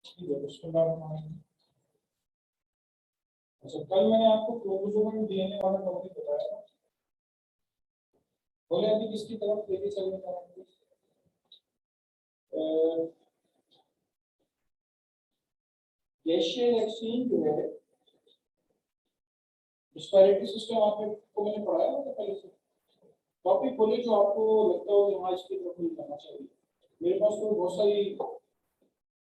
ठीक है, उसके बाद अच्छा, कल मैंने आपको क्रोमोसोम एंड डीएनए वाला टॉपिक बताया था। बोले अभी किसकी तरफ लेके चलने का है? गैसियस एक्सचेंज जो है, डिस्पैरिटी सिस्टम आपको मैंने पढ़ाया था पहले से। टॉपिक बोले जो आपको लगता हो कि हाँ इसकी तरफ नहीं जाना चाहिए। मेरे पास तो बहुत सारी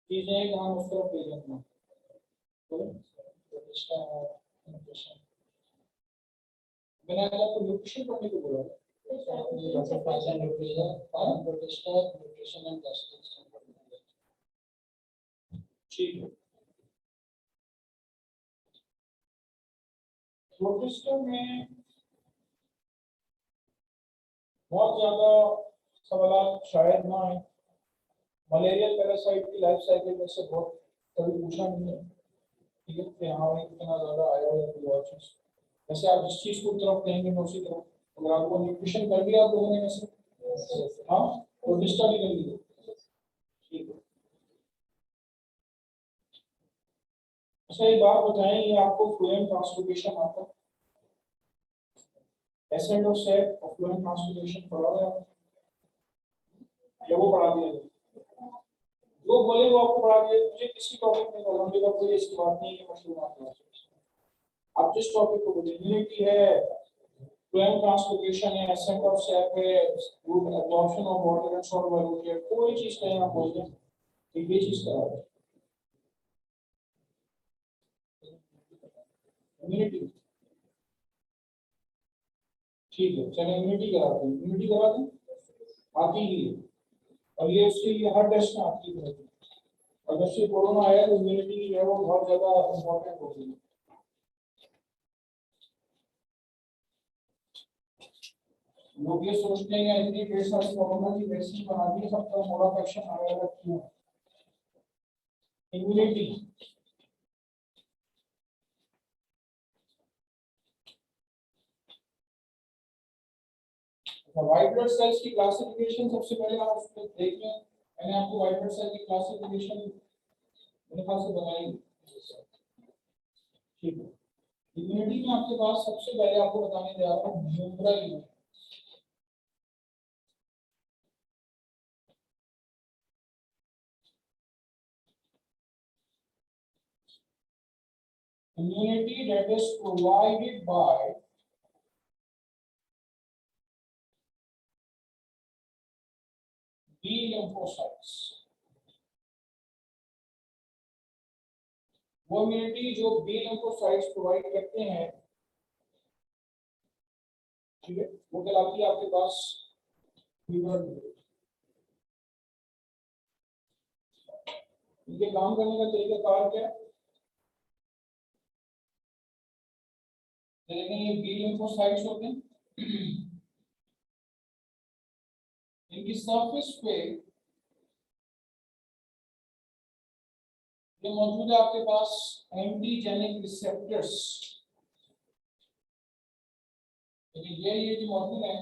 चीजें हैं जहाँ उस तरफ ले जाना। मैंने आज आपको न्यूट्रिशन पढ़ने को बोला ठीक है। प्रोटिस्टम में बहुत ज्यादा सवाल शायद ना आए। मलेरिया पैरासाइट की लाइफ साइकिल में से बहुत कभी पूछा नहीं है। ठीक है, कि हाँ भाई कितना ज्यादा आया है कोई और चीज। वैसे आप जिस चीज को तरफ कहेंगे मैं उसी तरफ। अगर आपको न्यूट्रिशन कर दिया आप लोगों ने वैसे, हाँ प्रोटिस्टा भी कर लिया। ठीक है। अच्छा एक बात बताएं, ये आपको फ्लूएंट ट्रांसपोर्टेशन आता है? एसेंट और सेट और फ्लूएंट ट्रांसपोर्टेशन पढ़ा है या वो पढ़ा दिया? जो बोले वो आपको पढ़ा दिया। मुझे किसी टॉपिक में बोला, मुझे कोई ऐसी बात नहीं है कि मशहूर बात है। आप जिस टॉपिक को बोले, यूनिटी है, फ्लूएंट ट्रांसपोर्टेशन है, एसेंट और सेट है, good absorption of water and salt value है, कोई चीज कहीं आप बोल दें कि ये चीज करा है यूनिटी। ठीक है, चलो यूनिटी करा दें, यूनिटी करा दें, आती ही है। और ये उसके लिए हर टेस्ट में आती है। और जब से कोरोना आया तो यूनिटी जो है वो बहुत ज्यादा इम्पोर्टेंट हो गई है। लोग ये सोचते हैं इतनी ढेर सारी कोरोना की वैक्सीन बना दी, सबका मोड़ा क्वेश्चन आएगा क्यों? इम्यूनिटी। व्हाइट ब्लड सेल्स की क्लासिफिकेशन सबसे पहले आप उसको देख लें। मैंने आपको व्हाइट ब्लड सेल की क्लासिफिकेशन मेरे ख्याल से बताई। ठीक है, इम्यूनिटी में आपके पास सबसे पहले आपको बताने जा रहा हूँ numeral immunity. Immunity that is provided by B lymphocytes। वो इम्यूनिटी जो बी लिम्फोसाइट्स प्रोवाइड करते हैं, ठीक है, वो कहलाती है आपके पास ह्यूमरल इम्यूनिटी। इनके काम करने का तरीका कार क्या है? देखें ये बी लिम्फोसाइट्स होते हैं, इनकी सरफेस पे जो मौजूद है आपके पास एंटीजेनिक रिसेप्टर्स। लेकिन ये जो मौजूद है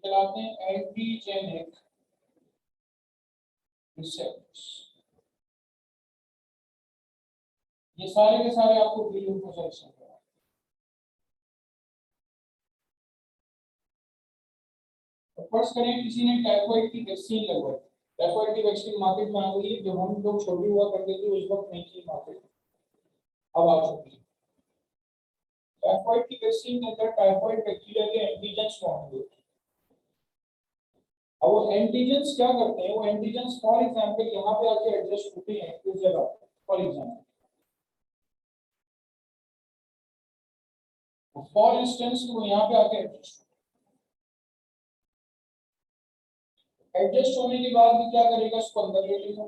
कहलाते हैं एंटीजेनिक रिसेप्टर्स। ये सारे के सारे आपको बी लिम्फोसाइट्स हैं। फर्स्ट करें, किसी ने टाइफाइड की वैक्सीन लगवाई। टाइफाइड की वैक्सीन मार्केट में आ गई है, जब हम लोग छोटे हुआ करते थे उस वक्त नहीं थी मार्केट, अब आ चुकी है। टाइफाइड की वैक्सीन के अंदर टाइफाइड बैक्टीरिया के एंटीजेंस मौजूद होते हैं। अब वो एंटीजेंस क्या करते हैं? वो एंटीजेंस फॉर एग्जांपल यहाँ पे आके एडजस्ट होते हैं इस जगह पे। फॉर इंस्टेंस वो यहाँ पे आके एडजस्ट होने के बाद भी क्या करेगा? इसको अंदर ले लेगा।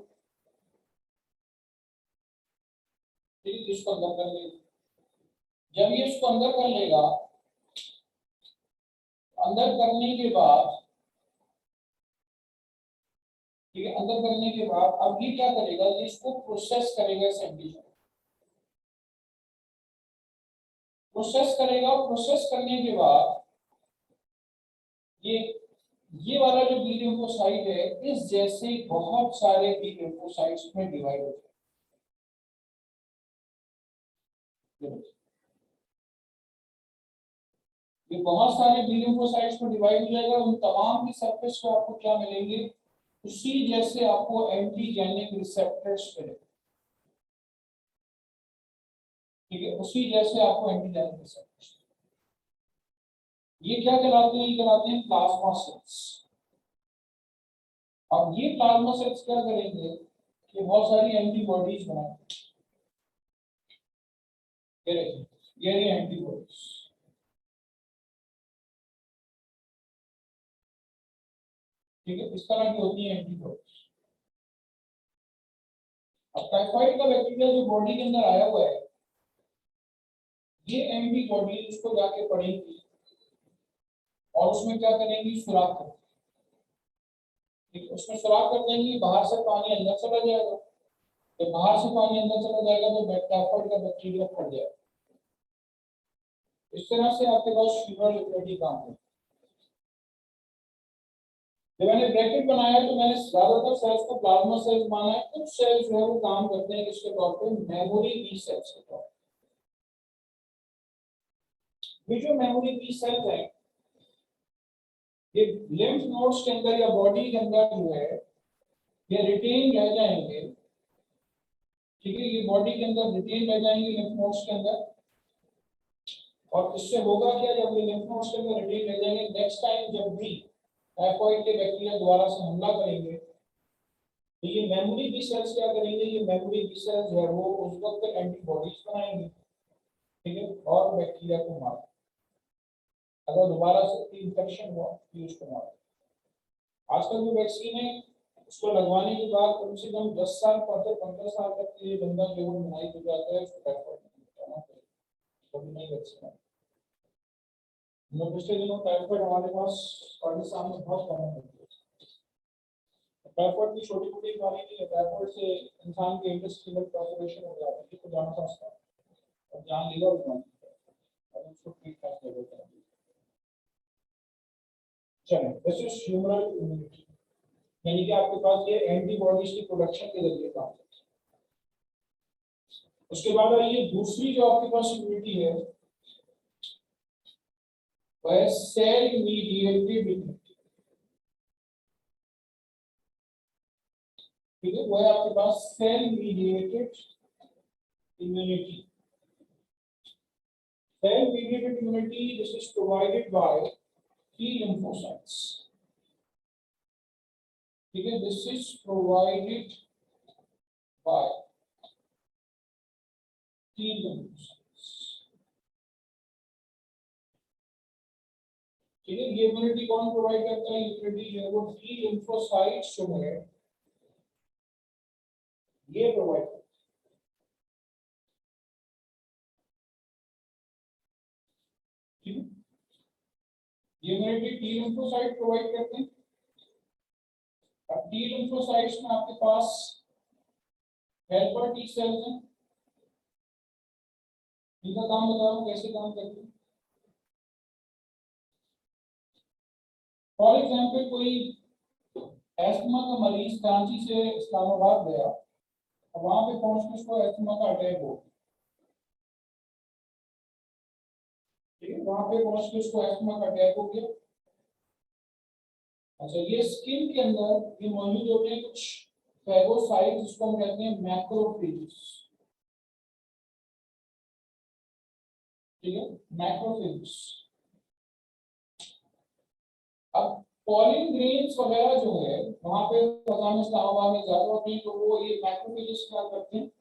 ठीक है, इसको अंदर कर लेगा। जब ये इसको अंदर कर लेगा, अंदर करने के बाद, ठीक है, अंदर करने के बाद अब ये क्या करेगा? ये इसको प्रोसेस करेगा, इस एंटीजन प्रोसेस करेगा। प्रोसेस करने के बाद ये ये वाला जो बी लिम्फोसाइट है इस जैसे बहुत सारे बी लिम्फोसाइट्स में डिवाइड होते हैं। ये बहुत सारे बी लिम्फोसाइट्स में डिवाइड हो जाएगा, उन तमाम की सरफेस पे आपको क्या मिलेंगे, उसी जैसे आपको एंटीजेनिक रिसेप्टर्स मिलेंगे। ठीक है, उसी जैसे आपको एंटीजेनिक रिसेप्टर्स। ये क्या कहलाते हैं, ये कहलाते हैं प्लाज्मा सेल्स। अब ये प्लाज्मा सेल्स क्या करेंगे कि बहुत सारी एंटीबॉडीज बनाएंगे। ये एंटीबॉडीज, ठीक है, इस तरह की होती है एंटीबॉडीज। अब टाइफाइड का बैक्टीरिया जो बॉडी के अंदर आया हुआ है, ये एंटीबॉडी उसको जाके पड़ेगी और उसमें क्या करेंगी, सुराख करेंगी। ठीक है, उसमें सुराख कर देंगी, बाहर से पानी अंदर चला जाएगा। तो बाहर से पानी अंदर चला जाएगा तो टाइफाइड का बैक्टीरिया फट जाएगा। इस तरह से आपके पास फीवर लिक्विडिटी काम करती है। जब मैंने ब्रैकेट बनाया तो मैंने ज्यादातर सेल्स को प्लाज्मा सेल्स माना है, कुछ सेल्स जो है वो काम करते हैं किसके तौर पे, मेमोरी बी सेल्स के तौर पे। ये जो मेमोरी बी सेल्स है ये लिम्फ नोड्स के अंदर या बॉडी के अंदर जो है ये रिटेन रह जाएंगे। ठीक है, ये बॉडी के अंदर रिटेन रह जाएंगे लिम्फ नोड्स के अंदर। और इससे होगा क्या, जब ये लिम्फ नोड्स के अंदर रिटेन रह जाएंगे, नेक्स्ट टाइम जब भी टाइफाइड के बैक्टीरिया दोबारा से हमला करेंगे तो ये मेमोरी बी सेल्स क्या करेंगे, ये मेमोरी बी सेल्स जो है वो उस वक्त एंटीबॉडीज बनाएंगे। ठीक है, और बैक्टीरिया को मार, अगर दोबारा से इंफेक्शन हुआ तो उसको मार। आजकल जो वैक्सीन है उसको लगवाने के बाद कम से कम 10 साल 15 साल तक ये बंदा जो बीमारी हो जाता है उसको टाइफाइड नहीं होता, कभी नहीं वैक्सीन। पिछले दिनों टाइफाइड हमारे पास पाकिस्तान में बहुत कॉमन होती है। टाइफाइड की छोटी मोटी बीमारी नहीं है, टाइफाइड से इंसान के इंटेस्टाइनल परफोरेशन हो जाता है, तो जाना था और जान लीवर बीमारी और उसको ट्रीट करते हैं। चलो, दिस इज ह्यूमरल इम्यूनिटी, यानी कि आपके पास ये एंटीबॉडीज की प्रोडक्शन के जरिए काम करता है। उसके बाद ये दूसरी जो आपके पास इम्यूनिटी है वह सेल मीडिएटेड इम्यूनिटी। ठीक है, वह आपके पास cell mediated immunity. Cell mediated immunity, this is provided by T lymphocytes. ठीक है, this is provided by T lymphocytes. ठीक है, ये इम्यूनिटी कौन प्रोवाइड करता है, इम्यूनिटी जो है वो T lymphocytes जो है ये प्रोवाइड करता है। ठीक है, ये इम्यूनिटी T lymphocyte प्रोवाइड करते हैं। अब T lymphocytes में आपके पास हेल्पर T सेल्स हैं, इनका काम बताओ कैसे काम करते हैं। फॉर एग्जाम्पल कोई एस्थमा का मरीज कराची से इस्लामाबाद गया, अब वहां पे पहुंच के उसको एस्थमा का अटैक हो, ठीक है, वहां पे पहुंच के उसको एस्थमा का अटैक हो गया। अच्छा, ये स्किन के अंदर ये मौजूद होते हैं कुछ फैगोसाइट्स, जिसको हम कहते हैं मैक्रोफेजेस। ठीक है, मैक्रोफेजेस। अब पॉलिन ग्रेन्स वगैरह जो है वहां पे खजाना इस्लामाबाद में ज्यादा होते हैं, तो वो ये मैक्रोफेजेस क्या करते हैं,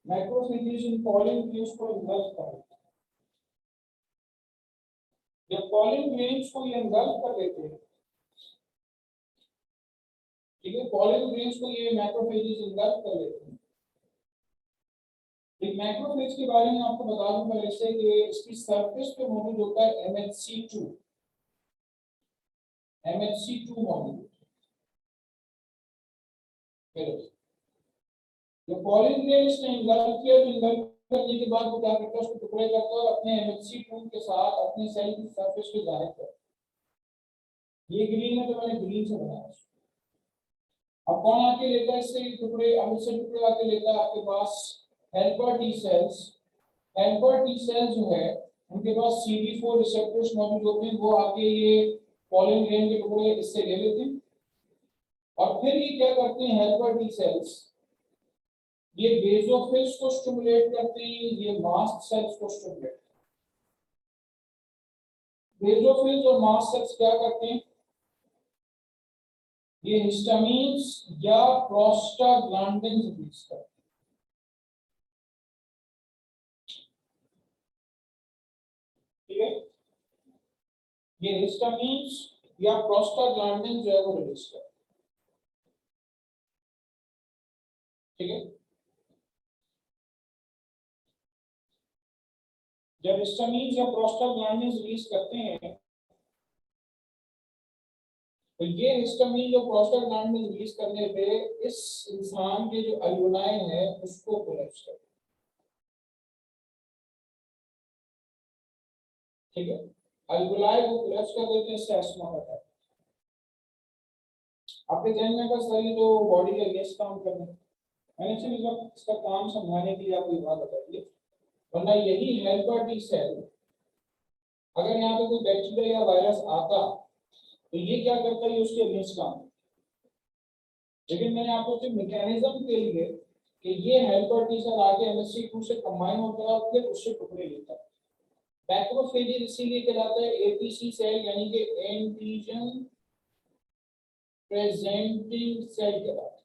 मैक्रोफेजेस इन पॉलिन ग्रेन्स को इन्वॉल्व करते हैं। जब पॉलिन ग्रेन्स को ये इन्वॉल्व कर लेते हैं, ठीक है, पॉलिन ग्रेन्स को ये मैक्रोफेजेस इन्वॉल्व कर लेते हैं। एक मैक्रोफेज के बारे में आपको बता दूं पहले से कि इसकी सरफेस पे मौजूद होता है MHC2। MHC2 मौजूद है। जब पॉलिन ग्रेन्स ने इन्वॉल्व किया तो इन्वॉल्व करने के बाद वो क्या करता है, उसको टुकड़े करता है और अपने MHC2 के साथ अपने सेल की सरफेस पे जाहिर करता है। ये ग्रीन है तो मैंने ग्रीन से बनाया। अब कौन आके लेता है इससे टुकड़े, अब इससे टुकड़े आके लेता है आपके पास helper T cells. Helper T cells जो है उनके पास CD4 रिसेप्टर्स मौजूद होते हैं, वो आके ये पॉलन ग्रेन के टुकड़े इससे ले लेते हैं और फिर ये क्या करते हैं हेल्पर टी सेल्स, ये बेसोफिल्स को स्टिमुलेट करते हैं, ये मास्ट सेल्स को स्टिमुलेट। बेसोफिल्स और मास्ट सेल्स क्या करते हैं, ये हिस्टामिन्स या प्रोस्टाग्लैंडिन्स रिलीज करते हैं। ठीक है, ये हिस्टामिन्स या प्रोस्टाग्लैंडिन्स जो है वो रिलीज करते हैं। ठीक है, जब हिस्टामिन्स या प्रोस्टाग्लैंडिन्स रिलीज करते हैं तो ये हिस्टामिन जो प्रोस्टाग्लैंडिन रिलीज करने पे इस इंसान के जो अल्वेओलाई है उसको कोलैप्स कर, ठीक है, अल्वेओलाई को कोलैप्स कर देते हैं, इससे अस्थमा होता है। आपके ध्यान में बस ये तो बॉडी के अगेंस्ट काम कर रहे हैं, मैंने सिर्फ इसका काम समझाने के लिए आपको बात बताइए, वरना यही हेल्पर टी सेल अगर यहाँ पे कोई बैक्टीरिया या वायरस आता तो ये क्या करता है, उसके अगेंस्ट काम। लेकिन मैंने आपको सिर्फ मैकेनिज्म के लिए कि ये हेल्पर टी सेल आके MHC2 से कंबाइन होता है और फिर उससे टुकड़े लेता है। बैक्टीरियोफेज इसीलिए कहलाता है APC सेल, यानी कि एंटीजन प्रेजेंटिंग सेल कहलाता है।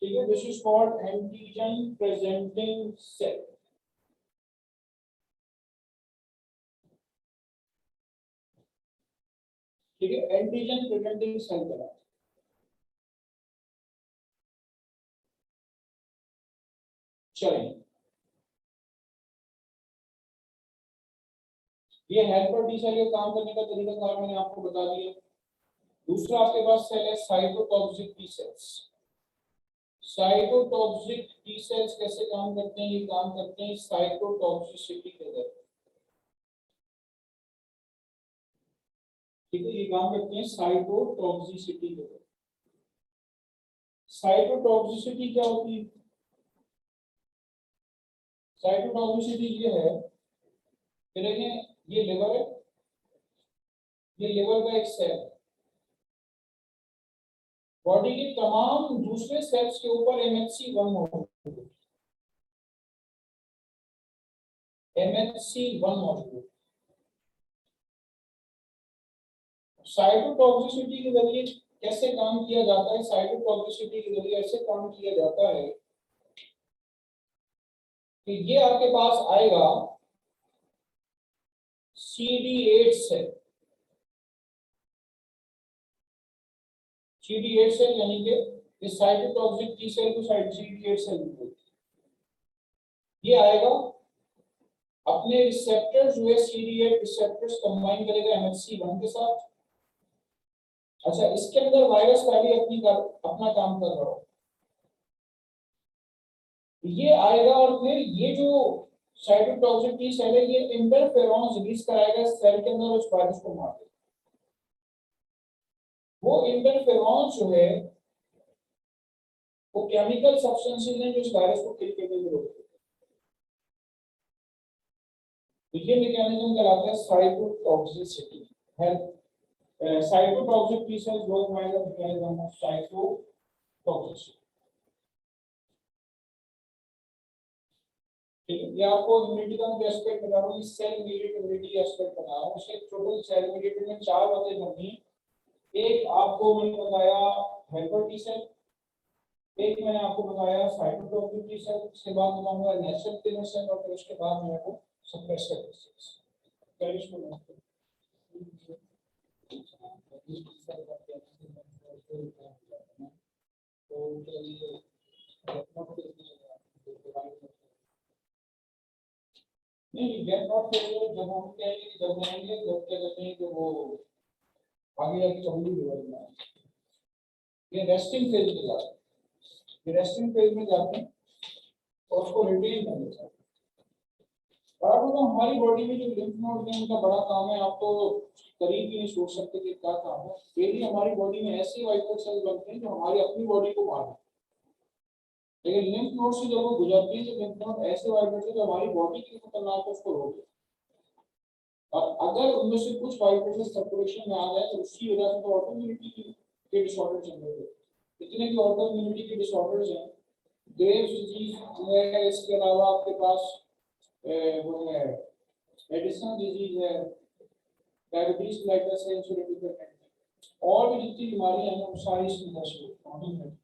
ठीक है, this is called antigen presenting cell. ठीक है, एंटीजन प्रेजेंटिंग सेल कहलाता है। चलिए, ये हेल्पर टी सेल के काम करने का तरीका कार मैंने आपको बता दिया। दूसरा आपके पास सेल है cytotoxic T cells. Cytotoxic T cells कैसे काम करते हैं, ये काम करते हैं साइटोटॉक्सिसिटी के जरिए। ठीक है, ये काम करते हैं साइटोटॉक्सिसिटी के जरिए। साइटोटॉक्सिसिटी क्या होती है, साइटोटॉक्सिसिटी ये है कि देखें ये लिवर है, ये लिवर का एक सेल, बॉडी के तमाम दूसरे सेल्स के ऊपर MHC1 मौजूद है, MHC1 मौजूद है। साइटोटॉक्सिसिटी के जरिए कैसे काम किया जाता है, साइटोटॉक्सिसिटी के जरिए ऐसे काम किया जाता है कि ये आपके पास आएगा CD8 सेल, CD8 सेल यानी कि इस साइटोटॉक्सिक टी सेल को CD8 सेल बोलते हैं। ये आएगा अपने रिसेप्टर्स जो है CD8 रिसेप्टर्स कंबाइन करेगा MHC1 के साथ। अच्छा, इसके अंदर वायरस पहले अपना काम कर रहा हो, ये आएगा और फिर ये जो साइटोटॉक्सिक टी सेल है ये इंटरफेरॉन्स रिलीज कराएगा सेल के अंदर, उस वायरस को मार देगा। वो इंटरफेरॉन्स जो है वो केमिकल सब्सटेंसेस हैं जो इस वायरस को किल करने में रोकते हैं। ये मैकेनिज्म कहलाता है cytotoxicity. Cytotoxic T cells work by the mechanism of cytotoxicity. ठीक है, ये आपको इम्यूनिटी का जो एस्पेक्ट बता रहा हूँ, सेल मीडिएटेड इम्यूनिटी एस्पेक्ट बता रहा हूँ। उसके टोटल सेल मीडिएटेड में 4 बातें करनी है। एक आपको मैंने बताया हेल्पर टी सेल, एक मैंने आपको बताया साइटोटॉक्सिक टी सेल, उसके बाद बताऊंगा नेचुरल किलर सेल और फिर उसके बाद मैं आपको सप्रेसर टी सेल्स। चलिए इसको नोट करें। नहीं, गेट नॉट फेलियर जब हम कहेंगे, जब कहेंगे जब क्या कहते हैं कि वो आगे जाके चमड़ी लेवल में ये रेस्टिंग फेज में जाते हैं, ये रेस्टिंग फेज में जाते हैं और उसको रिटेन कर लेते हैं। और आपको तो हमारी बॉडी में जो लिम्फ नोड है उनका बड़ा काम है, आप तो करीब ही नहीं सोच सकते कि क्या काम है। डेली हमारी बॉडी में ऐसे व्हाइट ब्लड सेल बनते हैं जो हमारी अपनी बॉडी को मार देते हैं, लेकिन लिम्फ नोड से जब वो गुजरती है तो लिम्फ नोड ऐसे व्हाइट ब्लड सेल जो हमारी बॉडी के लिए खतरनाक है उसको रोक देते हैं। और अगर उनमें से कुछ व्हाइट ब्लड सेल सर्कुलेशन में आ जाए तो उसकी वजह से तो ऑटोइम्यूनिटी के डिसऑर्डर जनरेट होते हैं। इतने की ऑटोइम्यूनिटी के डिसऑर्डर्स हैं, ग्रेव्स डिजीज है, इसके अलावा आपके पास वो है एडिसन डिजीज है, डायबिटीज मेलिटस है, इंसुलिन डिपेंडेंट, और भी जितनी बीमारियां हैं वो सारी इसमें दर्ज होती हैं।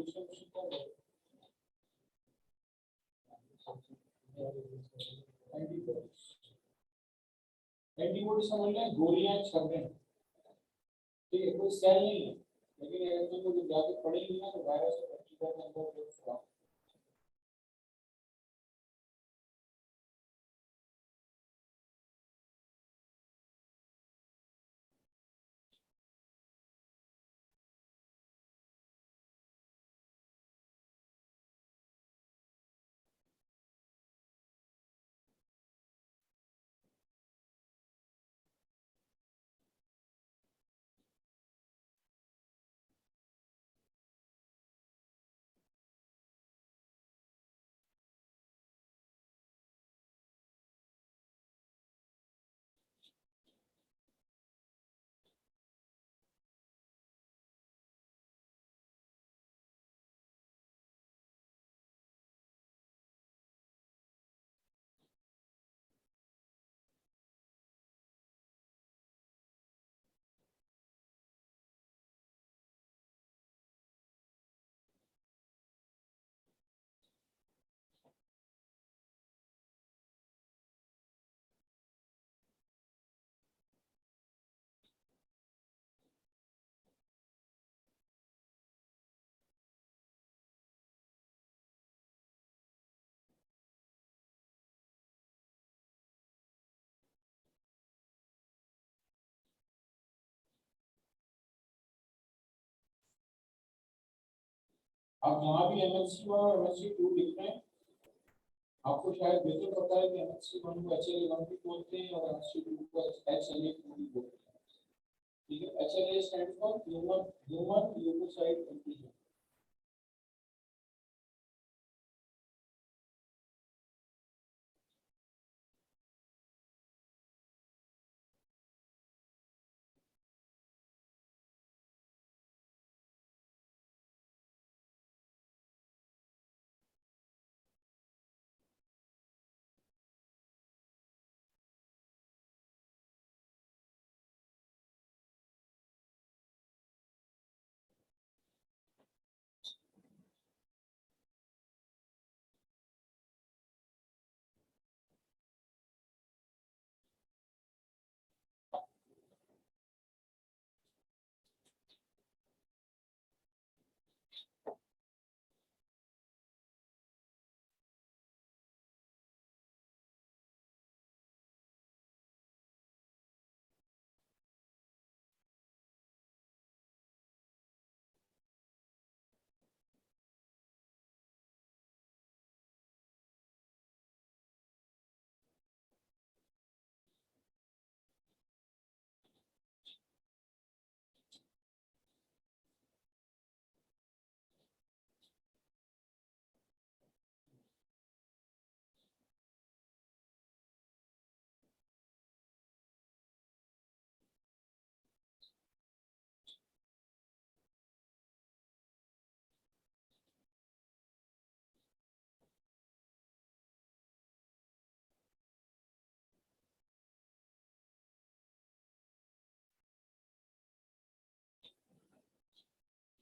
दूसरा क्वेश्चन क्या है? एंटीबॉडी समझ लें, गोलियां चल रही हैं, ठीक है, कोई सेल नहीं है, लेकिन अगर तुम जाके पढ़ेंगे ना तो वायरस और बैक्टीरिया के अंदर जो आप जहाँ भी MHC 1 और MHC 2 लिख रहे हैं, आपको शायद बेहतर पता है कि MHC 1 को HLA1 भी बोलते हैं और MHC 2 को HLA2 भी बोलते हैं, ठीक है। HLA stand for human leukocyte antigen.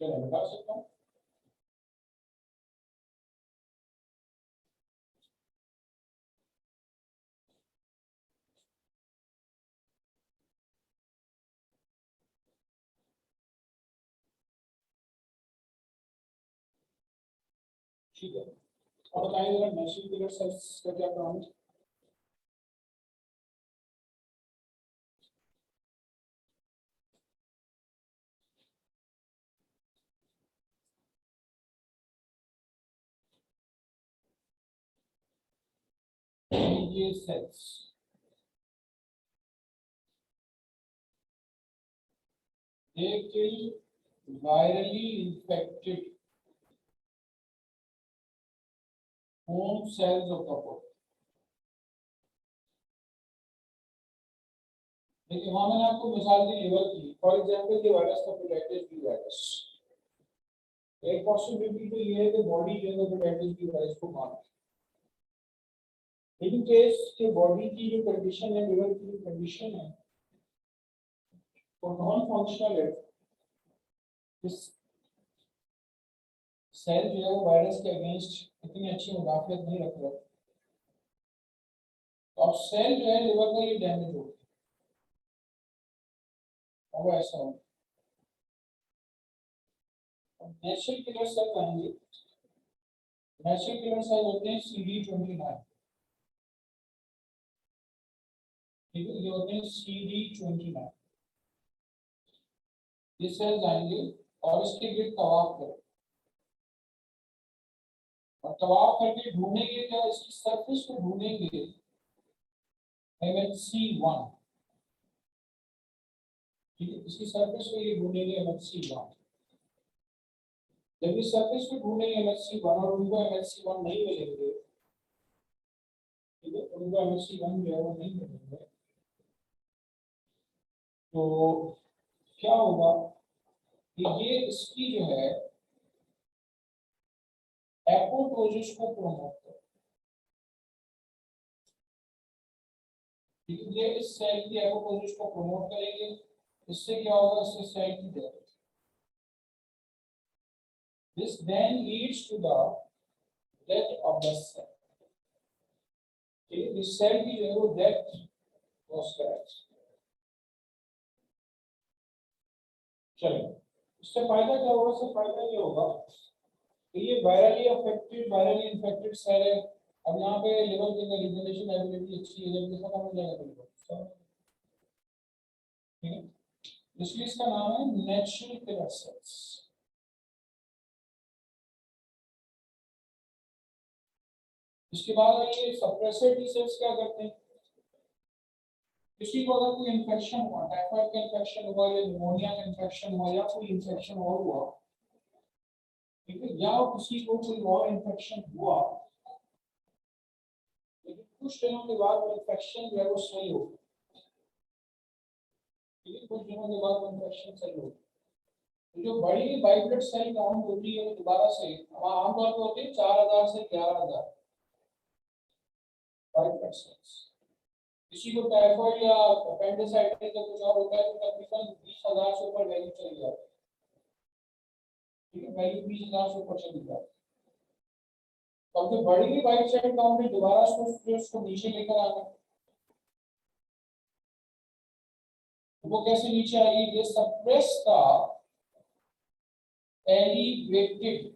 क्या बता सकता हूँ? ठीक है, अब बताइए जरा नेशनल किलर सेल्स का क्या काम है? ये sales they kill virally infected home cells of the body। देखिए वहां मैंने आपको मिसाल दी लिवर की, फॉर एग्जांपल ये वायरस था हेपेटाइटिस बी वायरस। एक पॉसिबिलिटी तो ये है कि बॉडी जो है हेपेटाइटिस बी वायरस को मार दे, लेकिन केस के बॉडी की जो कंडीशन है, लिवर की जो कंडीशन है वो नॉन फंक्शनल है, सेल जो है वो वायरस के अगेंस्ट इतनी अच्छी मुदाफियत नहीं रख रहा, तो अब सेल जो है लिवर का ये डैमेज हो गया, अब ऐसा हो। नेचुरल किलर सेल आएंगे, नेचुरल किलर सेल होते हैं CD29, ठीक है, ये होते हैं CD29। ये सेल्स आएंगे और इसके गिर्द तवाफ करें, और तवाफ करके ढूंढेंगे क्या, इसकी सरफेस को ढूंढेंगे MHC1, ठीक है, इसकी सरफेस को ये ढूंढेंगे MHC1। जब इस सरफेस को ढूंढेंगे MHC1 और उनको MHC1 नहीं मिलेंगे, ठीक है, उनको MHC1 जो है वो नहीं मिलेंगे, तो क्या होगा कि ये इसकी जो है एपोटोसिस को प्रमोट करे, ठीक है, ये इस सेल की एपोटोसिस को प्रमोट करेंगे। इससे क्या होगा, इससे सेल की death. This then leads to the death of the cell, ठीक है, इस सेल की जो है वो डेथ हो स्क्रैच। चलिए, इससे फायदा क्या होगा, इससे फायदा ये होगा कि ये वायरली इन्फेक्टेड सेल है। अब यहाँ पे लिवर के अंदर रिजोल्यूशन एबिलिटी अच्छी है, जब खत्म हो जाएगा तो ठीक है, इसलिए इसका नाम है नेचुरल किलर सेल्स। इसके बाद ये सप्रेसर टी सेल्स क्या करते हैं, किसी को अगर कोई इन्फेक्शन हुआ, टाइफाइड का इन्फेक्शन हुआ या निमोनिया का इन्फेक्शन हुआ या कोई इन्फेक्शन और हुआ, ठीक है, या किसी को कोई और इन्फेक्शन हुआ, लेकिन कुछ दिनों के बाद वो इन्फेक्शन जो है वो सही हो, ठीक है, कुछ दिनों के बाद वो इन्फेक्शन सही हो, तो जो बड़ी वाइट ब्लड सेल काउंट होती है वो दोबारा से आमतौर पर होती है 4000 से 11000 वाइट ब्लड सेल्स। किसी को टाइफाइड या अपेंडिसाइटिस या कुछ और होता है तो तकरीबन 20000 से ऊपर वैल्यू चली जाती है, ठीक है, वैल्यू 20000 से ऊपर चली जाती है। तो जो बड़ी वाइट सेल काउंट है दोबारा उसको नीचे लेकर आना, वो कैसे नीचे आएगी, ये suppress the elevated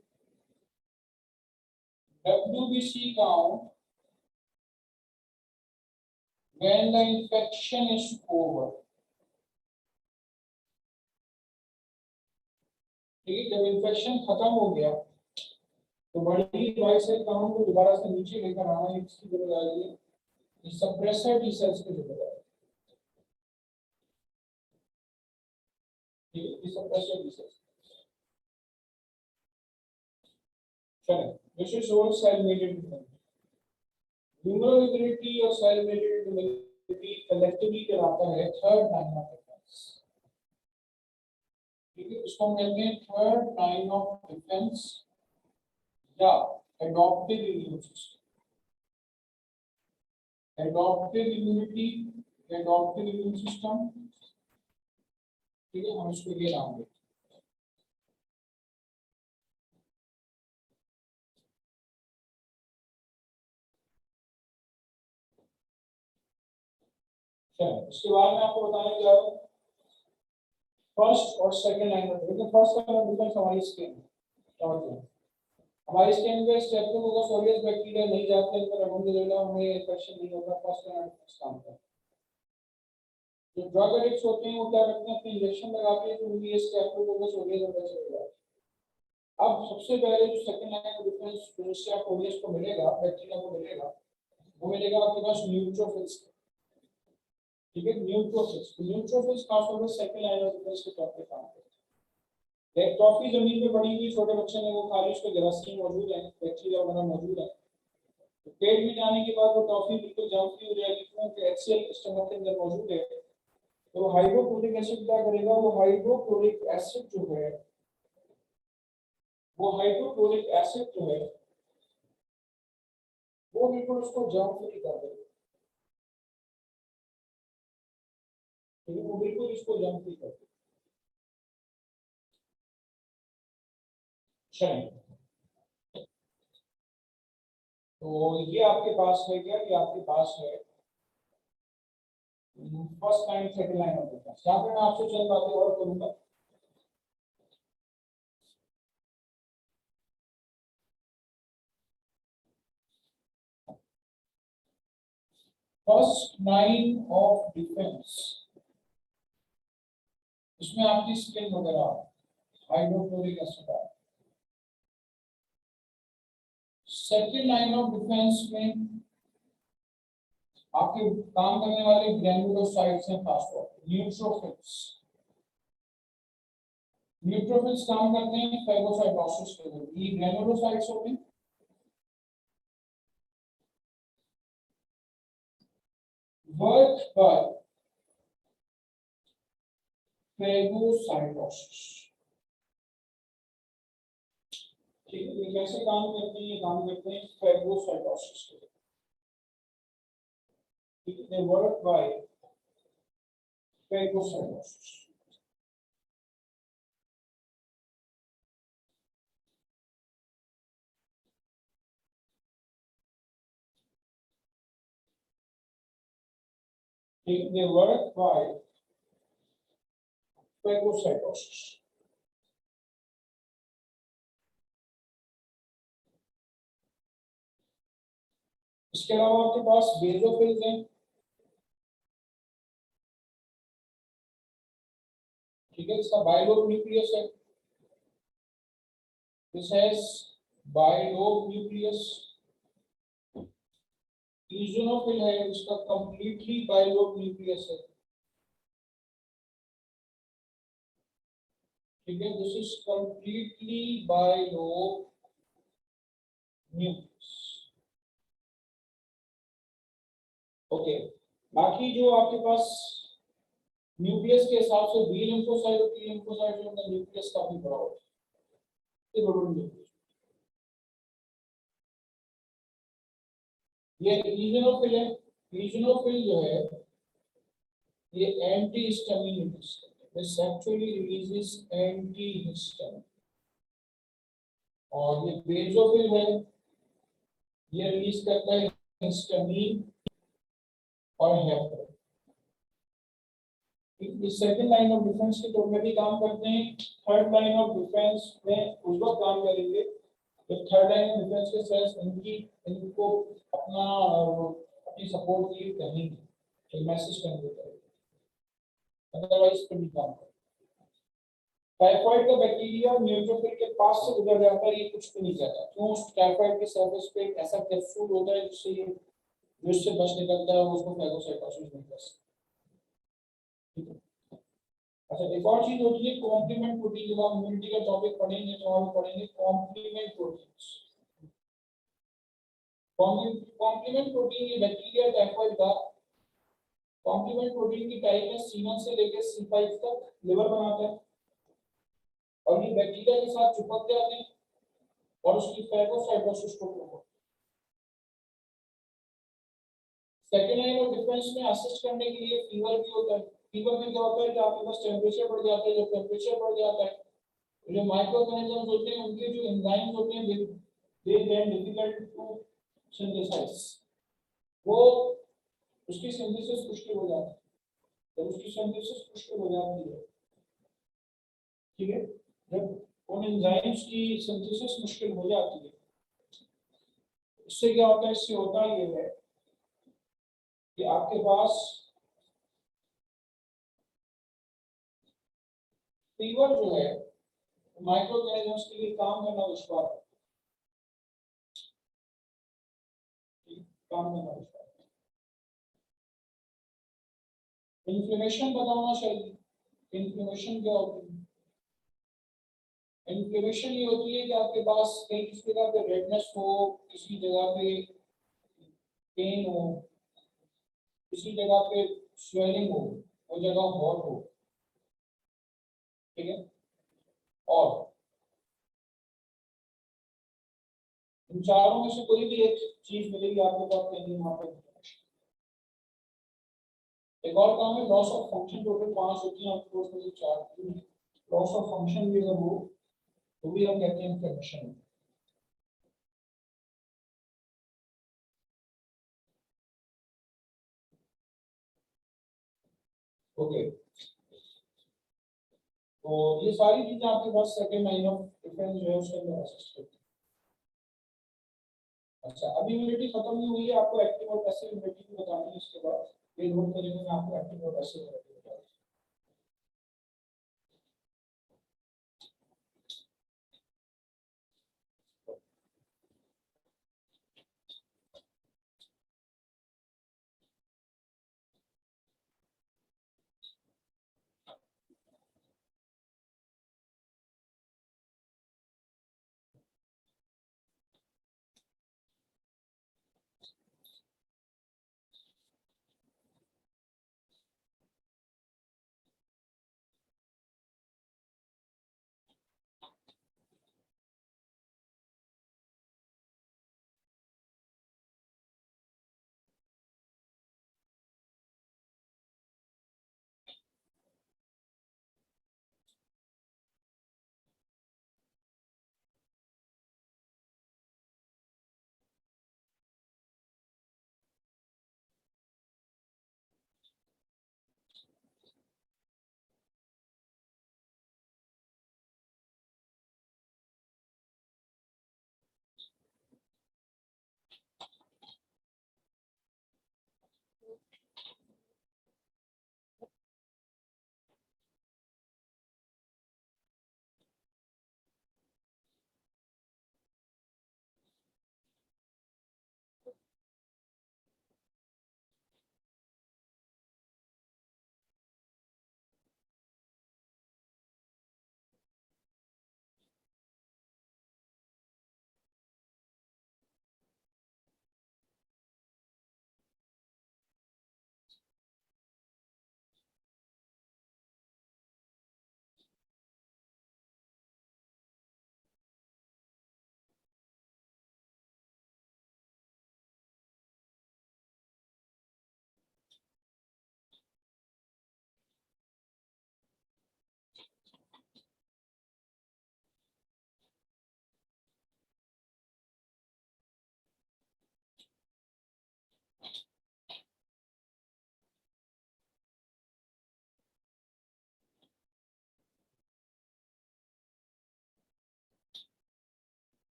WBC count when the infection is over, ठीक है, जब इन्फेक्शन खत्म हो गया तो बड़ी वाइट सेल काउंट को दोबारा से नीचे लेकर आना, इसकी जिम्मेदारी है सप्रेसर टी सेल्स की जिम्मेदारी, ठीक है, सप्रेसर टी सेल्स। चलिए, this is all cell mediated immunity. Human immunity और सेल मेडिएटेड इम्यूनिटी कलेक्टिवली कहलाता है थर्ड लाइन ऑफ डिफेंस, ठीक है, इसको हम कहते हैं थर्ड लाइन ऑफ डिफेंस या adaptive immune system. Adaptive immunity, adaptive immune system, ठीक है, हम इसको ये नाम देते हैं। इसके बाद मैं आपको बताने जा रहा हूँ फर्स्ट और second line of defence. First line of defence हमारी स्किन, हमारी स्किन पे स्ट्रेप्टोकोकस ऑरियस बैक्टीरिया नहीं जाते, अंदर अल्हम्दुलिल्लाह हमें इन्फेक्शन नहीं होता। फर्स्ट लाइन ऑफ डिफेंस काम करता है। जो ड्रग एडिक्ट्स होते हैं वो क्या करते हैं, अपने इंजेक्शन लगाते हैं तो उनकी ये स्ट्रेप्टोकोकस ऑरियस अंदर चले जाते हैं। अब सबसे पहले जो second line of defence Streptococcus aureus को मिलेगा, बैक्टीरिया को मिलेगा, वो मिलेगा आपके पास न्यूट्रोफिल्स, ठीक है, न्यूट्रोफिल्स। न्यूट्रोफिल्स खासतौर पर सेकंड लाइन ऑफ डिफेंस के तौर पे काम करते हैं। एक टॉफी जमीन पे पड़ी हुई छोटे बच्चे ने वो खा ली, उसके जरासीम मौजूद है, बैक्टीरिया वगैरह मौजूद है, तो पेट में जाने के बाद वो टॉफी बिल्कुल जमती हो जाएगी क्योंकि HCl स्टमक के अंदर मौजूद है। तो हाइड्रोक्लोरिक एसिड क्या करेगा, वो हाइड्रोक्लोरिक एसिड जो है, वो हाइड्रोक्लोरिक एसिड जो है वो बिल्कुल उसको जम फ्री कर देगा, ठीक है, वो बिल्कुल इसको जम फ्री कर देगा। चलिए, तो ये आपके पास है क्या, ये आपके पास है first line second line of defence. यहाँ पे मैं आपसे चंद बातें और करूंगा। फर्स्ट लाइन ऑफ डिफेंस, इसमें आपकी स्किल वगैरह हाइड्रोक्लोरिक एसिड है। सेकंड लाइन ऑफ डिफेंस में आपके काम करने वाले ग्रैन्युलोसाइट्स हैं, खासतौर पर न्यूट्रोफिल्स। न्यूट्रोफिल्स काम करते हैं फेगोसाइटोसिस के लिए। ये ग्रैन्युलोसाइट्स होते हैं, वर्क बाय फेगोसाइटोसिस। ठीक है, ये कैसे काम करते हैं? ये काम करते हैं फेगोसाइटोसिस के लिए। they work by phagocytosis. They work by phagocytosis. इसके अलावा आपके पास बेसोफिल्स हैं। ठीक है, इसका बाइलोब न्यूक्लियस है। This has bilobe nucleus. Eosinophil है, इसका कंप्लीटली बाइलोब न्यूक्लियस है। ठीक है, this is completely bilobe nucleus. Okay, बाकी जो आपके पास न्यूक्लियस के हिसाब से बी लिम्फोसाइट और टी लिम्फोसाइट जो है, न्यूक्लियस काफी बड़ा होता है। ये बड़ा न्यूक्लियस, ये इजोनोफिल है। इजोनोफिल जो है ये anti histamine this actually releases anti histamine. और ये बेसोफिल है, ये रिलीज करता है हिस्टामिन और heparin. Second line of defence के तौर में भी काम करते हैं। थर्ड लाइन ऑफ डिफेंस में उस वक्त काम करेंगे जब थर्ड लाइन ऑफ डिफेंस के सेल्स इनको अपनी सपोर्ट के लिए कहेंगे, तो मैसेज करेंगे, अदरवाइज तो नहीं काम करेंगे। टाइफाइड का बैक्टीरिया न्यूट्रोफिल के पास से गुजर जाता है, ये कुछ भी नहीं कहता। क्यों? टाइफाइड के सरफेस पे एक ऐसा कैप्सूल होता है जिससे ये जिससे बच निकलता है, उसको फेगोसाइटोसिस नहीं कर सकता। ठीक है। अच्छा, एक और चीज होती है कॉम्प्लीमेंट प्रोटीन। जब आप इम्यूनिटी का टॉपिक पढ़ेंगे तो हम पढ़ेंगे कॉम्प्लीमेंट प्रोटीन्स। कॉम्प्लीमेंट प्रोटीन ये बैक्टीरिया टाइफाइड का कॉम्प्लीमेंट प्रोटीन की टाइप है C1 से लेकर C5 तक लिवर बनाता है, और ये बैक्टीरिया के साथ चिपक जाते हैं और उसकी फेगोसाइटोसिस को promote. Second line of defence में असिस्ट करने के लिए फीवर भी होता है। फीवर में क्या होता है कि आपके पास टेम्परेचर बढ़ जाता है। जब टेम्परेचर बढ़ जाता है तो जो माइक्रो ऑर्गेनिजम्स होते हैं उनके जो एंजाइम्स होते हैं दे देन डिफिकल्ट टू सिंथेसाइज, वो उसकी सिंथेसिस मुश्किल हो जाती है। जब उसकी सिंथेसिस मुश्किल हो जाती है, ठीक है, जब उन एंजाइम्स की सिंथेसिस मुश्किल हो जाती है, इससे क्या होता है? इससे होता ये है कि आपके पास फीवर जो है माइक्रो ऑर्गेनिजम्स के लिए काम करना दुश्वार है। काम करना दुश्वार है। इन्फ्लेमेशन बताना चाहिए। इन्फ्लेमेशन क्या होती है? इन्फ्लेमेशन ये होती है कि आपके पास कहीं किसी जगह पे रेडनेस हो, किसी जगह पे पेन हो, किसी जगह पे स्वेलिंग हो, वो जगह हॉट हो। ठीक है, और इन चारों में से कोई भी एक चीज मिलेगी आपके पास कहीं वहां पे। एक और काम है लॉस ऑफ फंक्शन। टोटल 5 होती हैं आपके कोर्स में से 4 लॉस ऑफ फंक्शन भी अगर हो तो भी हम कहते हैं इन्फ्लेमेशन। ओके, तो ये सारी चीजें आपके पास सेकंड लाइन ऑफ डिफेंस जो है उसके अंदर असिस्ट करती है। अच्छा, अभी इम्यूनिटी खत्म नहीं हुई है, आपको एक्टिव और पैसिव इम्यूनिटी भी बतानी है इसके बाद। ये नोट करेंगे, मैं आपको एक्टिव और पैसिव इम्यूनिटी बता दूं।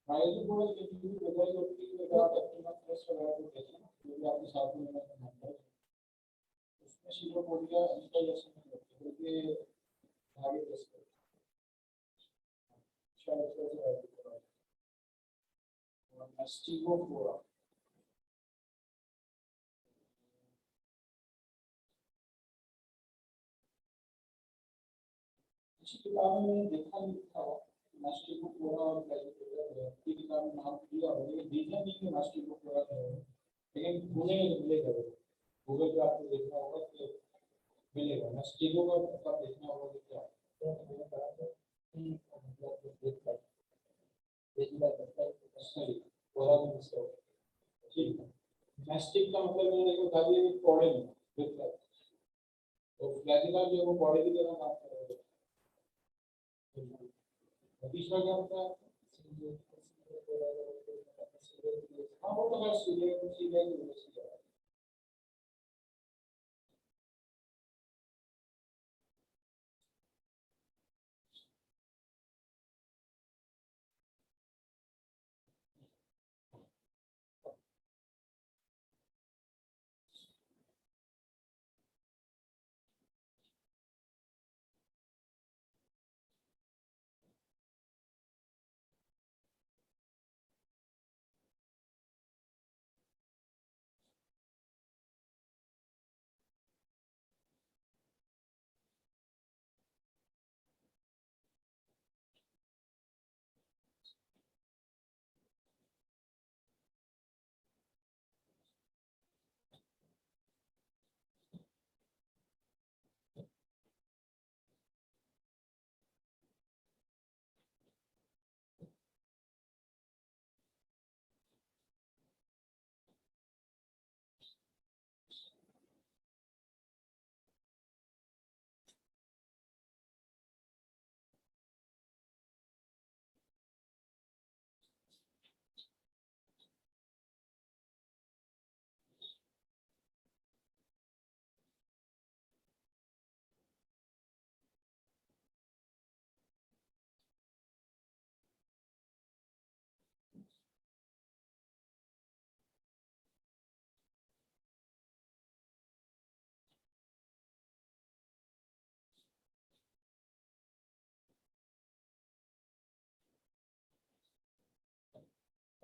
माइलेज थोड़ा कंटिन्यू बताई होती है कि आप अपना प्लस वगैरह को देखें जो भी आपके साथ में नंबर उसमें सीधे बोल दिया इंस्टॉलेशन नहीं होती बल्कि आगे प्रेस करो शायद इसको से आगे करो और एसटीओ पूरा इसी किताब में मैंने देखा नहीं था मास्टर को पूरा और ग्रेजुएट है ये किताब में नाम दिया हो लेकिन देखा नहीं कि मास्टर को पूरा है लेकिन ढूंढने में मिलेगा गूगल पे आपको देखना होगा कि मिलेगा मास्टर का पता देखना होगा कि क्या तो मैंने कहा था कि मतलब देख पाए देखिए लगता है पर्सनली पूरा भी मिस हो ठीक है मास्टर का मतलब मैंने देखो था कि पौड़े में देख पाए तो फ्लैजिला जो है वो पौड़े की तरह काम करेगा तीसरा क्या होता है हाँ वो तो है सीधे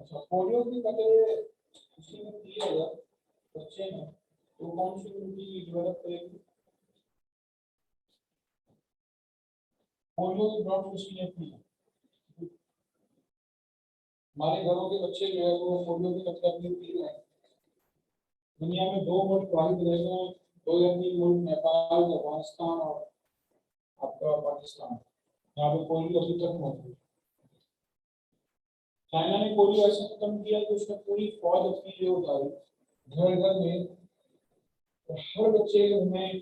अच्छा पोलियो की कतरे उसी में दिया है बच्चे में तो कौन सी उनकी डेवलप करेगी पोलियो की ड्रॉप उसी ने की हमारे घरों के बच्चे जो है वो पोलियो की मतलब नहीं पी रहे हैं दुनिया में दो मुल्क वाहिद रह गए हैं दो या तीन मुल्क नेपाल अफगानिस्तान और आपका पाकिस्तान यहाँ पे पोलियो अभी तक मौजूद चाइना ने पोलियो ऐसे खत्म किया कि उसने पूरी फौज अपनी जो उतारी घर घर में तो हर बच्चे उन्हें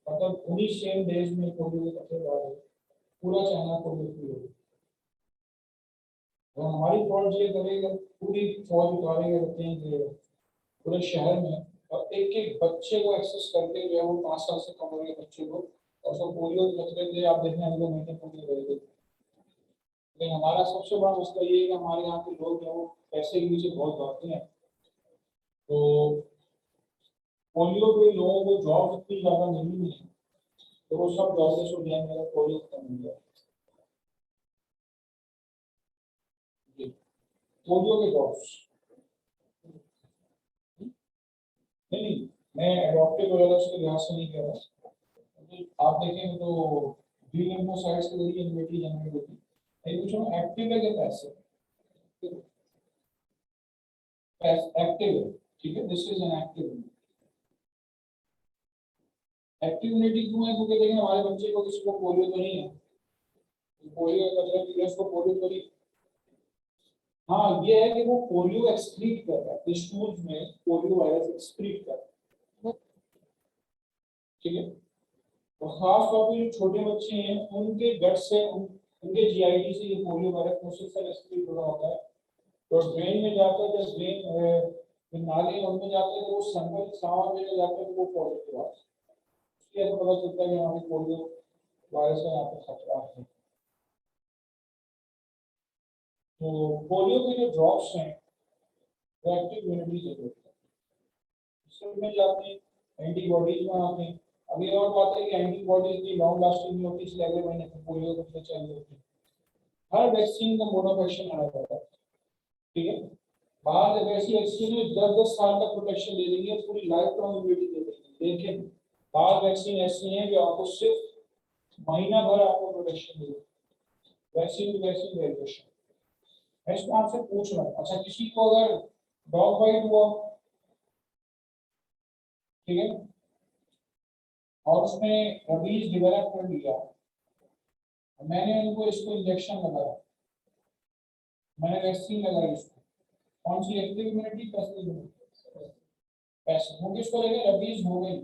मतलब उन्हीं सेम डेज में पोलियो के कपड़े डाले पूरा चाइना पोलियो फ्री हो गया और हमारी फौज ये करेगा पूरी फौज उतारेगा रहते हैं कि पूरे शहर में और एक एक बच्चे को एक्सेस करके जो है वो 5 साल से कम उम्र के बच्चे को और सब पोलियो के खतरे दे आप देखने अगले महीने पोलियो रहेगा लेकिन हमारा सबसे बड़ा मसला ये है कि हमारे यहाँ के लोग हैं वो पैसे के पीछे बहुत भागते हैं तो पोलियो के लोगों को जॉब इतनी ज्यादा मिली नहीं है तो वो सब जॉबलेस हो जाएंगे अगर पोलियो खत्म हो गया पोलियो के जॉब्स नहीं मैं एडॉप्टिव वगैरह उसके लिहाज से नहीं कह रहा आप देखेंगे तो बी लिम्फोसाइट्स के जरिए इम्यूनिटी जनरेट होती है कुछ हम एक्टिव है क्या पैसे एक्टिव है ठीक है this is an active activity क्यों है क्योंकि देखिए हमारे बच्चे को किसी को पोलियो तो नहीं है पोलियो का मतलब कि उसको पोलियो तो नहीं हाँ ये है कि वो पोलियो एक्सक्रीट कर रहा है टिश्यूज में पोलियो वायरस एक्सक्रीट कर रहा है ठीक है और खास तौर पे जो छोटे बच्चे हैं उनके गट से उनके जीआईटी से ये पोलियो वायरस प्रोसेसर एक्सक्रीट हो रहा होता है तो ब्रेन में जाता है जब ब्रेन नाली में उनमें जाते हैं तो वो सैंपल सांस में जाते हैं तो वो पॉजिटिव आता है इसलिए ऐसा पता चलता है कि यहाँ पे पोलियो वायरस का यहाँ पे खतरा है तो पोलियो के जो ड्रॉप्स हैं वो एक्टिव इम्यूनिटी से होते हैं, इसमें जाते हैं एंटीबॉडीज में आते हैं। अभी और बात है कि एंटीबॉडीज की लॉन्ग लास्टिंग नहीं होती, इसलिए अगले महीने फिर पोलियो के लिए चालू होती है। हर वैक्सीन का मोड ऑफ एक्शन अलग होता है, ठीक है। बाद वैसी वैक्सीन में 10-10 साल तक प्रोटेक्शन दे देंगे, पूरी लाइफ लॉन्ग इम्यूनिटी दे देंगे, लेकिन बाद वैक्सीन ऐसी हैं जो आपको सिर्फ महीना भर आपको प्रोटेक्शन देगी, वैक्सीन टू वैक्सीन वेरिएशन। मैं इसको आपसे पूछ रहा हूँ, अच्छा किसी को अगर डॉग बाइट हुआ, ठीक है, और उसने रबीज डेवलप कर लिया, मैंने उनको इसको इंजेक्शन लगाया, मैंने वैक्सीन लगाई इसको, कौन सी active immunity passive immunity? Passive. मुझे इसको लेके रबीज हो गई,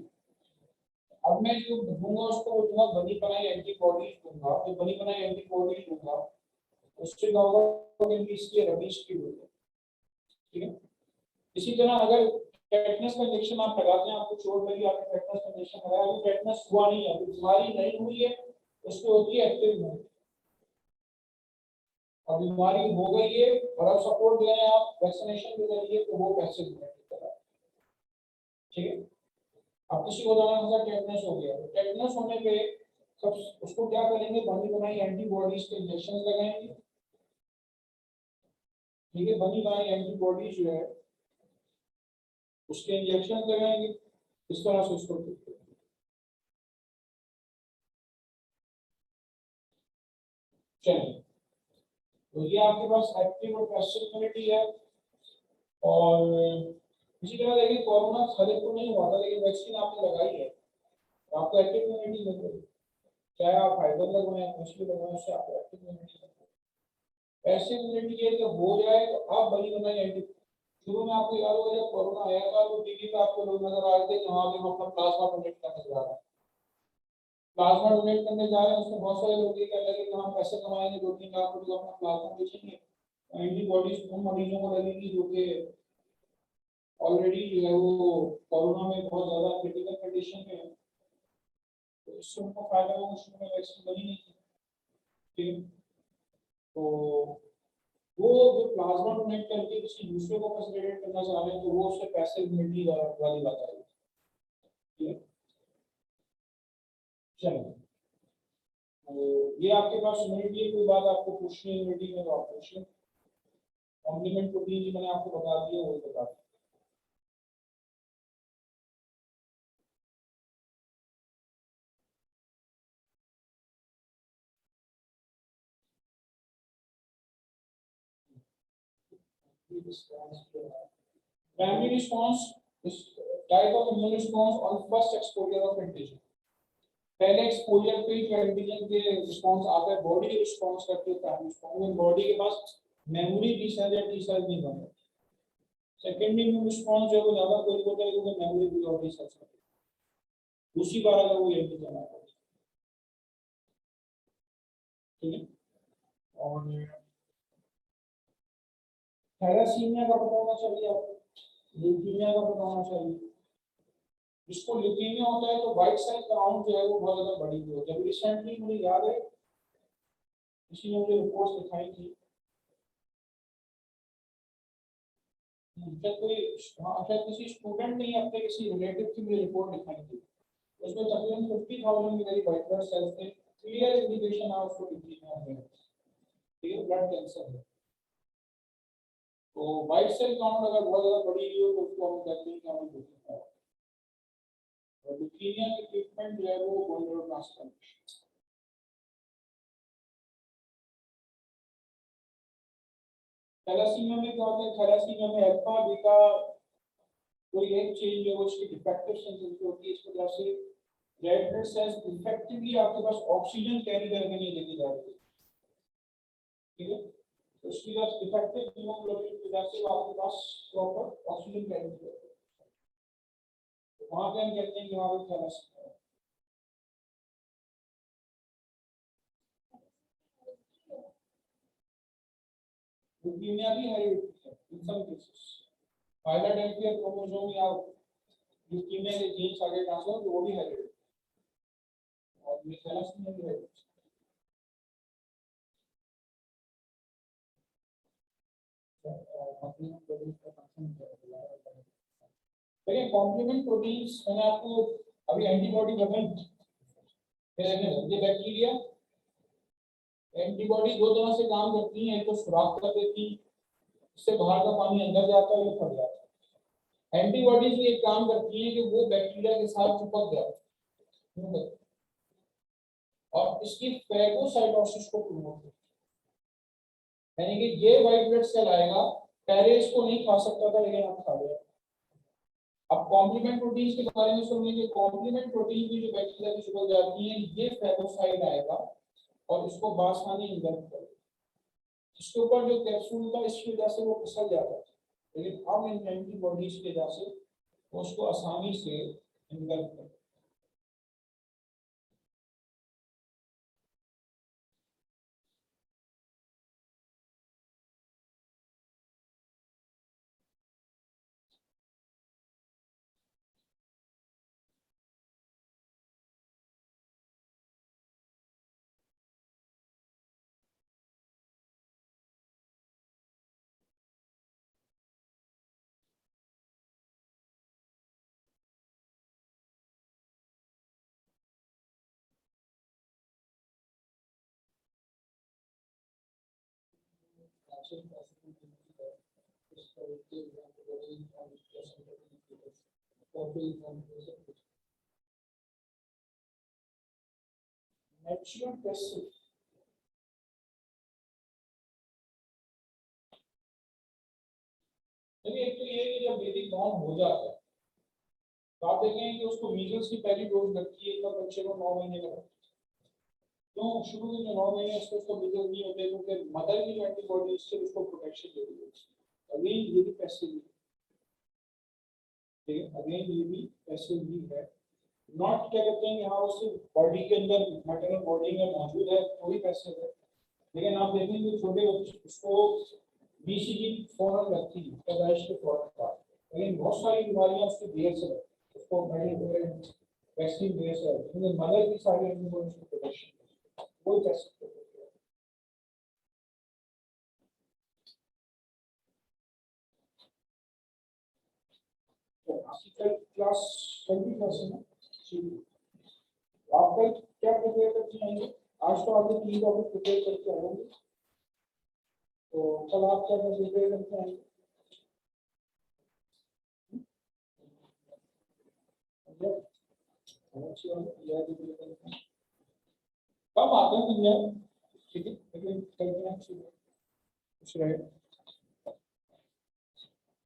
अब मैं जो दूंगा उसको वो दूंगा बनी बनाई एंटीबॉडीज दूंगा, जो बनी बनाई एंटीबॉडीज दूंगा उससे क्या होगा कि इसकी रबीज की होगी, ठीक है। इसी तरह अगर टेटनस का इंजेक्शन आप लगाते हैं, आपको चोट लगी, आपने टेटनस का इंजेक्शन लगाया, अभी टेटनस हुआ नहीं है, अभी बीमारी नहीं हुई है, उसको होती है एक्टिव इम्यूनिटी। और बीमारी हो गई है और अब सपोर्ट दे रहे हैं आप, वैक्सीनेशन दे रही है, तो वो पैसिव इम्यूनिटी कर रहा है, ठीक है। अब किसी को जाना टेटनस हो गया, तो टेटनस होने पे सब उसको क्या करेंगे, बनी बनाई एंटीबॉडीज के इंजेक्शन लगाएंगे, ठीक है। बनी बनाई एंटीबॉडीज जो है उसके इंजेक्शन लगाएंगे, इस तरह से उसको चलिए। तो ये आपके पास एक्टिव और पैसिव इम्यूनिटी है। और इसी तरह देखिए कोरोना हर एक को नहीं हुआ था, लेकिन वैक्सीन आपने लगाई है तो आपको एक्टिव इम्यूनिटी मिल रही है, चाहे आप फाइबर लगवाएं कुछ भी लगवाएं, उससे आपको एक्टिव इम्यूनिटी मिल रही है। पैसिव इम्यूनिटी ये जब हो जाए तो आप बनी बनाई एंटी, शुरू में आपको याद होगा जब कोरोना आया था तो टीवी पे आपको लोग नजर आ रहे थे कि वहां पे हम अपना प्लाज्मा डोनेट करने जा रहे हैं, प्लाज्मा डोनेट करने जा रहे हैं, उसमें बहुत सारे लोग ये कह रहे हैं कि हम पैसे कमाएंगे, 2-3 लाख रुपए अपना प्लाज्मा बेचेंगे, एंटीबॉडीज उन मरीजों को लगेगी जो कि ऑलरेडी जो है वो कोरोना में बहुत ज्यादा क्रिटिकल कंडीशन में है, तो इससे उनको फायदा होगा, शुरू में वैक्सीन बनी नहीं थी, ठीक है। तो वो जो प्लाज्मा डोनेट करके किसी दूसरे को फैसिलिटेट करना चाह रहे हैं, तो वो उससे पैसे मिलने वाली बात आई, ठीक है। चलिए, तो ये आपके पास इम्यूनिटी है, कोई बात आपको पूछनी है इम्यूनिटी में तो आप पूछिए। कॉम्प्लीमेंट प्रोटीन जी मैंने आपको बता दिया, वही बता दिया। Primary response is type of immune response on first exposure of antigen. पहले एक्सपोजर पे जो एंटीजन के रिस्पांस आता है, बॉडी रिस्पांस करती है प्राइमरी रिस्पांस में, बॉडी के पास मेमोरी बी सेल या टी सेल नहीं बने। सेकेंडरी इम्यून रिस्पांस जो है वो ज्यादा कोई होता है क्योंकि मेमोरी बी और टी सेल्स होती है, दूसरी बार अगर वो एंटीजन आता है, ठीक है। और थैलेसीमिया का पता होना चाहिए आपको, ल्यूकीमिया का पता होना चाहिए। जिसको ल्यूकीमिया होता है तो व्हाइट सेल काउंट जो है वो बहुत ज्यादा बढ़ी हुई होती है। रिसेंटली मुझे याद है किसी ने मुझे रिपोर्ट दिखाई थी, जब कोई शायद किसी स्टूडेंट ने अपने किसी रिलेटिव की मुझे रिपोर्ट दिखाई थी, उसमें तकरीबन 50,000 मेरी व्हाइट ब्लड सेल्स थे, क्लियर इंडिकेशन है उसको ल्यूकीमिया है, ठीक है, ब्लड कैंसर है। तो व्हाइट सेल काउंट अगर बहुत ज्यादा बढ़ी हुई हो तो उसको हम कहते हैं कि हमें ल्यूकीमिया है। और ल्यूकीमिया की ट्रीटमेंट जो है वो बोन मैरो ट्रांसप्लांटेशन। थैलेसीमिया में क्या होता है, थैलेसीमिया में अल्फा बीटा कोई एक चेंज है वो उसकी डिफेक्टिव सेंसिटिविटी होती है, इसकी वजह से रेड ब्लड सेल्स इफेक्टिवली आपके पास ऑक्सीजन कैरी करके नहीं लेके जा रही, ठीक है। तो इसकी वजह से इफेक्टिव हीमोग्लोबिन की वजह से आपके पास प्रॉपर ऑक्सीजन कैरी करती है, तो वहां पे हम कहते हैं कि वहां पे थैलेसीमिया है। ल्यूकीमिया भी हेरिडिटरी है इन सम केसेस, फाइलाडेल्फिया क्रोमोसोम या ल्यूकीमिया के जीन्स आगे ट्रांसफर तो वो भी हेरिडिटरी, और ये थैलेसीमिया भी हेरिडिटरी। देखिए कॉम्प्लीमेंट प्रोटीन्स मैंने आपको अभी एंटीबॉडी बनाई, ये बैक्टीरिया एंटीबॉडी दो तरह से काम करती है, एक तो सुराख कर देती है, इससे बाहर का पानी अंदर जाता है, ये फट जाता है। एंटीबॉडीज भी एक काम करती है कि वो बैक्टीरिया के साथ चिपक जाए और इसकी फैगोसाइटोसिस को प्रमोट करती है, यानी कि ये व्हाइट ब्लड सेल आएगा, पहले इसको नहीं खा सकता था लेकिन अब खा गया। अब कॉम्प्लीमेंट प्रोटीन्स के बारे में सुनेंगे। कॉम्प्लीमेंट प्रोटीन की जो बैक्टीरिया की चिपक जाती है, ये फैगोसाइट आएगा और इसको बासानी इंगल्फ करेगा। इसके ऊपर जो कैप्सूल था इसकी वजह से वो फिसल जाता है, लेकिन अब इन एंटीबॉडीज की वजह से वो उसको आसानी से इंगल्फ कर। नेचुरल पैसिव देखिए, एक तो ये है कि जब बेबी बॉर्न हो जाता है तो आप देखेंगे कि उसको मीजल्स की पहली डोज लगती है तब बच्चे को 9 महीने का। तो शुरू में जो 9 महीने उसको मीजल्स नहीं होते क्योंकि मदर की जो एंटीबॉडी से उसको प्रोटेक्शन दे रही है। अगेन ये भी पैसिव है, ठीक है, अगेन ये भी पैसिव ही है। नॉट क्या कहते हैं यहाँ उसके बॉडी के अंदर मैटरनल बॉडी में मौजूद है तो भी पैसिव है, लेकिन आप देखेंगे छोटे बच्चे उसको बीसीजी फौरन लगती है पैदाइश के फौरन बाद, लेकिन बहुत सारी बीमारियां उसकी देर से लगती है, उसको वैक्सीन देर से लगती है, मदर की सारी प्रोटेक्शन कोई कर सकते हैं। क्लास 20 है ना, आप कल क्या प्रिपेयर करके आएंगे? आज तो आपने 3 टॉपिक प्रिपेयर करके आएंगे, तो कल आप क्या प्रिपेयर करके आएंगे? कब आते हैं? ठीक है, लेकिन कल खुश रहे।